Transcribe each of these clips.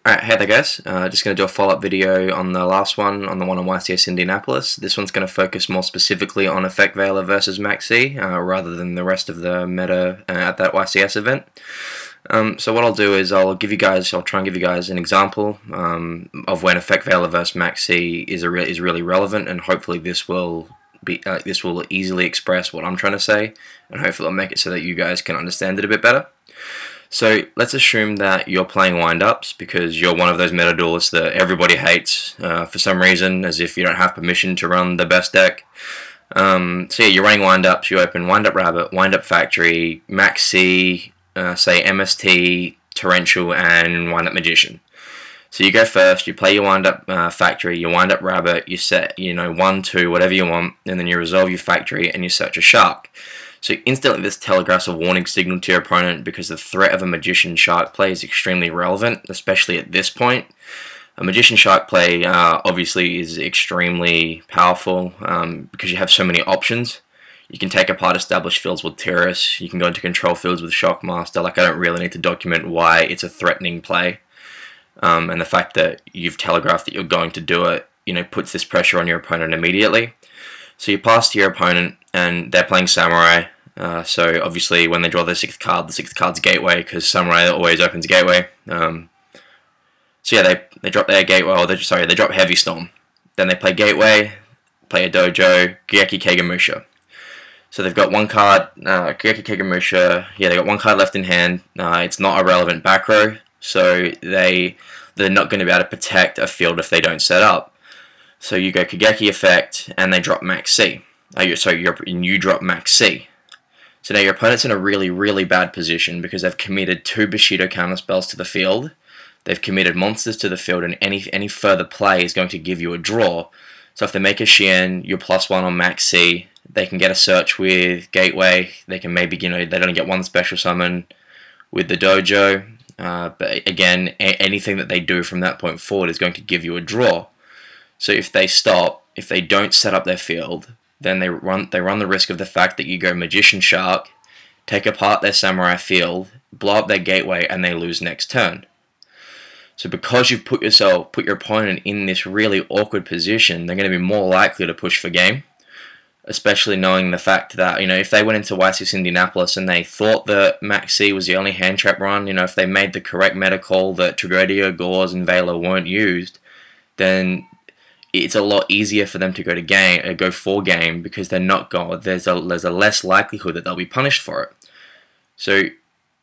Alright, hey there guys, just going to do a follow-up video on the last one, on the one on YCS Indianapolis. This one's going to focus more specifically on Effect Veiler versus Maxx rather than the rest of the meta at that YCS event. So what I'll do is I'll try and give you guys an example of when Effect Veiler versus Maxx is really relevant, and hopefully this will easily express what I'm trying to say, and hopefully it'll make it so that you guys can understand it a bit better. So let's assume that you're playing wind-ups because you're one of those meta duelists that everybody hates for some reason, as if you don't have permission to run the best deck. So yeah, you're running wind-ups, you open Wind-Up Rabbit, Wind-Up Factory, Maxx, say MST, Torrential, and Wind-Up Magician. So you go first, you play your Wind-Up Factory, your Wind-Up Rabbit, you set, 1, 2, whatever you want, and then you resolve your Factory and you search a Shark. So instantly this telegraphs a warning signal to your opponent because the threat of a Magician Shark play is extremely relevant, especially at this point. A Magician Shark play obviously is extremely powerful because you have so many options. You can take apart established fields with Terrace, you can go into control fields with Shockmaster. Like, I don't really need to document why it's a threatening play. And the fact that you've telegraphed that you're going to do it, puts this pressure on your opponent immediately. So you pass to your opponent and they're playing Samurai. So obviously when they draw their sixth card, the sixth card's Gateway, because Samurai always opens Gateway. So yeah, they drop their Gateway, or they drop Heavy Storm. Then they play Gateway, play a Dojo, Geki Kagemusha. So they've got one card, Geki Kagemusha, yeah, they got one card left in hand. It's not a relevant back row, so they're not going to be able to protect a field if they don't set up. So you go Kageki effect, and they drop Maxx. You drop Maxx. So now your opponent's in a really bad position because they've committed 2 Bushido counterspells to the field, they've committed monsters to the field, and any further play is going to give you a draw. So if they make a Shien, you're +1 on Maxx, they can get a search with Gateway, they can maybe, they don't get one special summon with the Dojo, but again, anything that they do from that point forward is going to give you a draw. So if they don't set up their field, then they run the risk of the fact that you go Magician Shark, take apart their Samurai field, blow up their Gateway, and they lose next turn. So because you've put your opponent in this really awkward position, they're going to be more likely to push for game, especially knowing the fact that, if they went into YCS Indianapolis and they thought that Maxx was the only hand trap run, if they made the correct meta call that Tragoedia, Gauze, and Veiler weren't used, then it's a lot easier for them to go for game because they're not going. There's a less likelihood that they'll be punished for it. So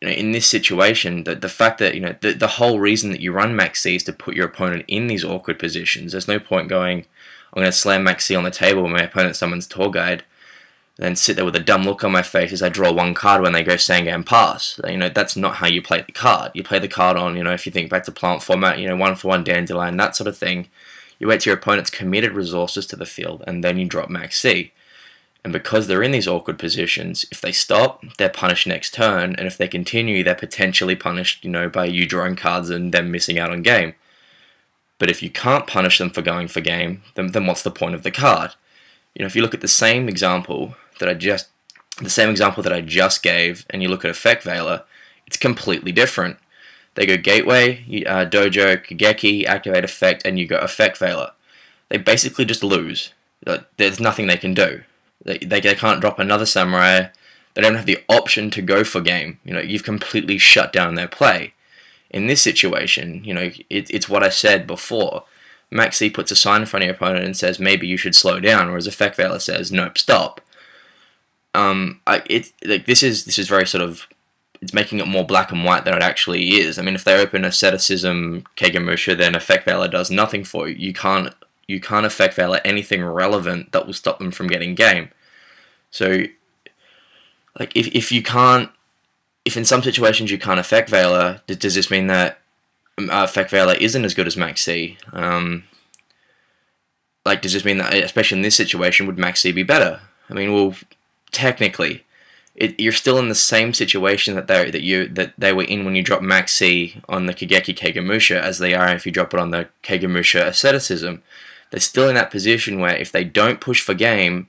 in this situation, the fact that the whole reason that you run Maxx is to put your opponent in these awkward positions. There's no point going, I'm going to slam Maxx on the table when my opponent summons Tour Guide, then sit there with a dumb look on my face as I draw one card when they go Sangam Pass. That's not how you play the card. You play the card on, if you think back to plant format, 1-for-1 Dandelion, that sort of thing. You wait till your opponent's committed resources to the field, and then you drop Maxx. And because they're in these awkward positions, if they stop, they're punished next turn, and if they continue, they're potentially punished, by you drawing cards and them missing out on game. But if you can't punish them for going for game, then what's the point of the card? If you look at the same example that I just gave, and you look at Effect Veiler, it's completely different. They go Gateway, Dojo, Kageki, activate effect, and you go Effect Veiler. They basically just lose. There's nothing they can do. They can't drop another Samurai. They don't have the option to go for game. You've completely shut down their play. In this situation, it's what I said before. Maxx puts a sign in front of your opponent and says, maybe you should slow down, whereas Effect Veiler says, nope, stop. This is very sort of, it's making it more black and white than it actually is. If they open Asceticism Kagemusha, then Effect Veiler does nothing for you. You can't Effect Veiler anything relevant that will stop them from getting game. So, if in some situations you can't Effect Veiler, does this mean that Effect Veiler isn't as good as Maxx? Does this mean that, especially in this situation, would Maxx be better? Well, technically, you're still in the same situation that they were in when you drop Maxx on the Kageki Kagemusha as they are if you drop it on the Kagemusha Asceticism. They're still in that position where if they don't push for game,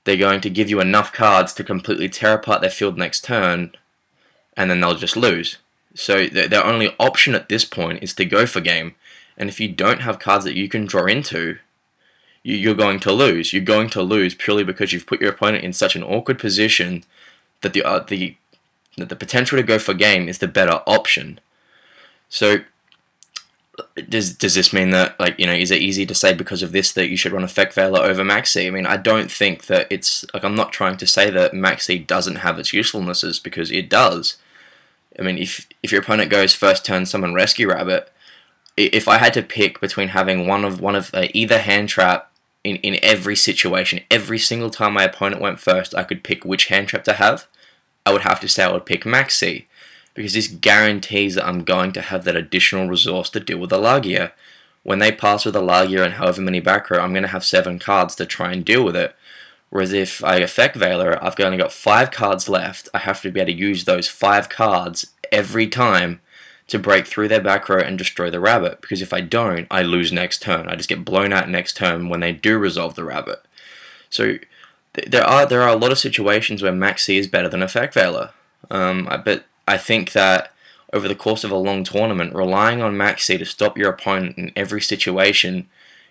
they're going to give you enough cards to completely tear apart their field next turn, and then they'll just lose. So their only option at this point is to go for game. And if you don't have cards that you can draw into, you're going to lose. You're going to lose purely because you've put your opponent in such an awkward position that the potential to go for game is the better option. So does this mean that, like, is it easy to say because of this that you should run Effect Veiler over Maxi? I mean, I don't think that it's like, I'm not trying to say that Maxi doesn't have its usefulnesses, because it does. I mean, if your opponent goes first turn summon Rescue Rabbit, if I had to pick between having one of either hand trap in every situation, every single time my opponent went first, I could pick which hand trap to have, I would have to say I would pick Maxi, because this guarantees that I'm going to have that additional resource to deal with the Lagia. When they pass with a Lagia and however many back row, I'm going to have 7 cards to try and deal with it. Whereas if I Effect Veiler, I've only got 5 cards left. I have to be able to use those 5 cards every time to break through their back row and destroy the rabbit, because if I don't, I lose next turn. I just get blown out next turn when they do resolve the rabbit. So there are a lot of situations where Maxi is better than Effect Veiler. But I think that over the course of a long tournament, relying on Maxi to stop your opponent in every situation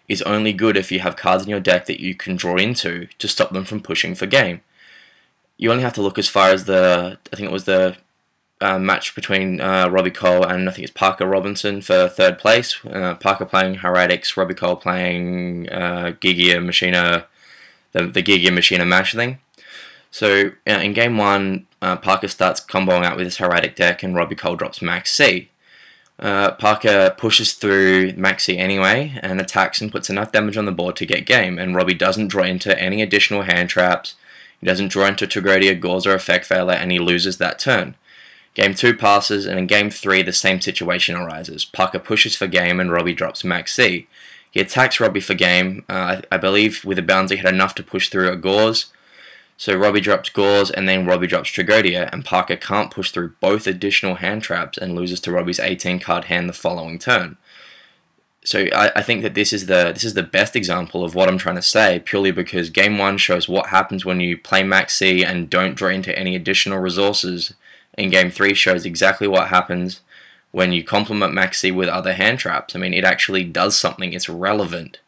is only good if you have cards in your deck that you can draw into to stop them from pushing for game. You only have to look as far as I think it was the match between Robbie Cole and I think it's Parker Robinson for 3rd place. Parker playing Heretics, Robbie Cole playing Gigia Machina, the Gigia Machina Mash thing. So in game 1, Parker starts comboing out with his Heretic deck and Robbie Cole drops Maxi. Parker pushes through Maxi anyway and attacks and puts enough damage on the board to get game, and Robbie doesn't draw into any additional hand traps, he doesn't draw into Tragodia, Gauze or Effect Veiler, and he loses that turn. Game 2 passes, and in Game 3 the same situation arises. Parker pushes for game and Robbie drops Maxi. He attacks Robbie for game. I believe with a bounce he had enough to push through a Gauze. So Robbie drops Gauze and then Robbie drops Tragodia, and Parker can't push through both additional hand traps and loses to Robbie's 18 card hand the following turn. So I think that this is the best example of what I'm trying to say, purely because Game 1 shows what happens when you play Maxi and don't draw into any additional resources, and Game 3 shows exactly what happens when you complement Maxi with other hand traps. I mean, it actually does something, it's relevant.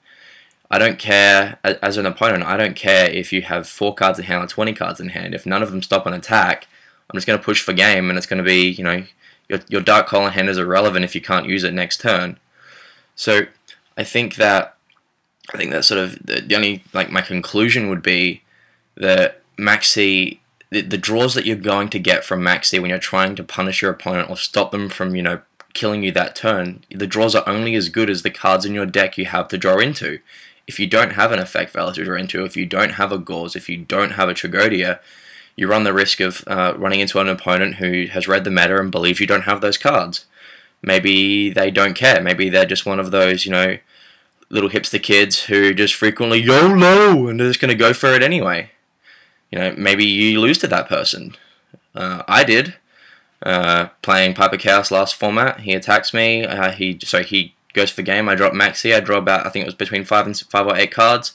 I don't care, as an opponent, I don't care if you have 4 cards in hand or 20 cards in hand. If none of them stop an attack, I'm just going to push for game, and it's going to be, your Dark Hole in hand is irrelevant if you can't use it next turn. So I think that sort of the only, my conclusion would be that Maxi, the draws that you're going to get from Maxi when you're trying to punish your opponent or stop them from, killing you that turn, the draws are only as good as the cards in your deck you have to draw into. If you don't have an Effect Veiler to draw into, if you don't have a Gauze, if you don't have a Tragodia, you run the risk of running into an opponent who has read the meta and believes you don't have those cards. Maybe they don't care. Maybe they're just one of those, little hipster kids who just frequently YOLO and they're just going to go for it anyway. Maybe you lose to that person. I did. Playing Piper Chaos last format, he attacks me. He goes for game. I drop Maxi. I draw about, I think it was between 5 or 8 cards.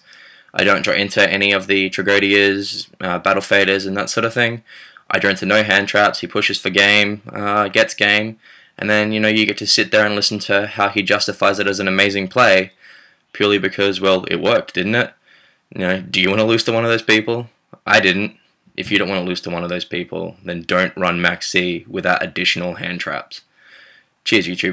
I don't draw into any of the Tragodias, Battle Faders, and that sort of thing. I draw into no hand traps. He pushes for game, gets game, and then you get to sit there and listen to how he justifies it as an amazing play, purely because, well, it worked, didn't it? Do you want to lose to one of those people? I didn't. If you don't want to lose to one of those people, then don't run Maxi without additional hand traps. Cheers, YouTube.